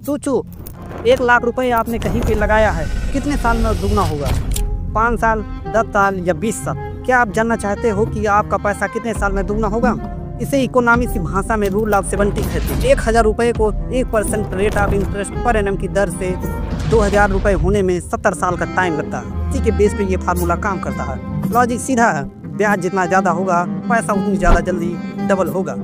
सोचो, 1 लाख रुपए आपने कहीं पे लगाया है, कितने साल में दुगना होगा? 5 साल, 10 साल या 20 साल? क्या आप जानना चाहते हो कि आपका पैसा कितने साल में दुगना होगा? इसे इकोनॉमिक्स की भाषा में रूल ऑफ 70 कहते हैं। 1000 रुपये को 1% rate of interest per annum की दर से 2000 रुपये होने में 70 साल का टाइम लगता है। इसी के बेस पे ये फार्मूला काम करता है। लॉजिक सीधा है, ब्याज जितना ज़्यादा होगा पैसा उतनी ज़्यादा जल्दी डबल होगा।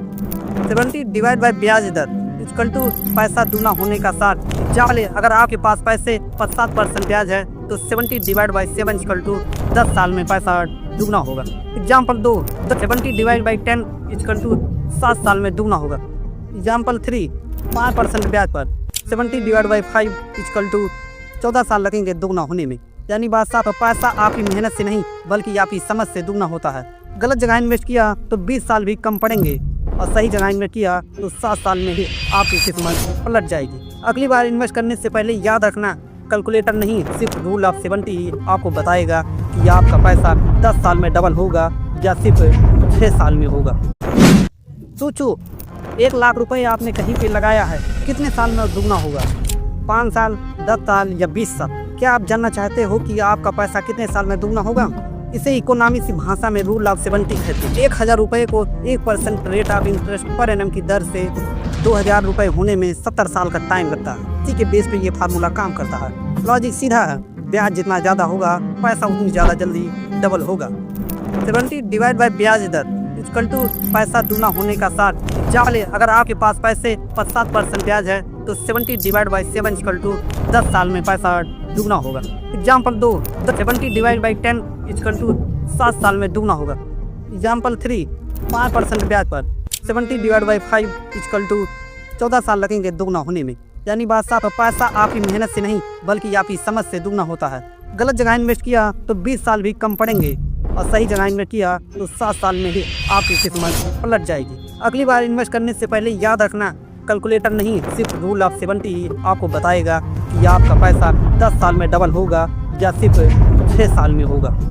70 डिवाइड बाई ब्याज दर इक्वल टू पैसा दूना होने का 60। चाले अगर आपके पास पैसे 7% ब्याज है तो 70 डिवाइड बाई 7 इक्वल टू 10 साल में पैसा दुगना होगा। Example 2, 70 divide by 10 equal to 7 साल में दुगना होगा। एग्जाम्पल 3, 5% ब्याज पर 70 डिवाइड बाई 5 इक्वल टू 14 साल लगेंगे दुगना होने में। यानी बात साफ है, पैसा आपकी मेहनत से नहीं बल्कि आपकी समझ से दुगना होता है। गलत जगह इन्वेस्ट किया तो 20 साल भी कम पड़ेंगे और सही जगह इन्वेस्ट किया तो 7 साल में ही आपकी किस्मत पलट जाएगी। अगली बार इन्वेस्ट करने से पहले याद रखना, कैलकुलेटर नहीं सिर्फ रूल ऑफ 70 ही आपको बताएगा कि आपका पैसा 10 साल में डबल होगा या सिर्फ 6 साल में होगा। सोचो, 1 लाख रुपए आपने कहीं पे लगाया है, कितने साल में दुगना होगा? 5 साल, 10 साल या 20 साल? क्या आप जानना चाहते हो कि आपका पैसा कितने साल में दुगना होगा? इसे इकोनॉमिक्स की भाषा में रूल ऑफ 70 कहते हैं। 1000 रुपये को 1% rate of interest per annum की दर से 2000 रुपये होने में 70 साल का टाइम लगता है। इसी के बेस पे ये फार्मूला काम करता है। लॉजिक सीधा है, ब्याज जितना ज़्यादा होगा पैसा उतनी ज़्यादा जल्दी डबल होगा। 70 डिवाइड बाई ब्याज दर इक्वल टू पैसा दूना होने का 60। चाले अगर आपके पास पैसे 7% ब्याज है तो 70 डिवाइड बाई 7 इक्वल टू 10 साल में पैसा दुगना होगा। Example 2, 70 divide by 10 equal to 7 साल में दुगना होगा। एग्जाम्पल 3, 5% ब्याज पर 70 डिवाइड बाई 5 इक्वल टू 14 साल लगेंगे दुगना होने में। यानी बात साफ है, पैसा आपकी मेहनत से नहीं बल्कि आपकी समझ से दुगना होता है। गलत जगह इन्वेस्ट किया तो 20 साल भी कम पड़ेंगे और सही जगह इन्वेस्ट किया तो 7 साल में ही आपकी किस्मत पलट जाएगी। अगली बार इन्वेस्ट करने से पहले याद रखना, कैलकुलेटर नहीं सिर्फ रूल ऑफ 70 ही आपको बताएगा कि आपका पैसा 10 साल में डबल होगा या सिर्फ 6 साल में होगा।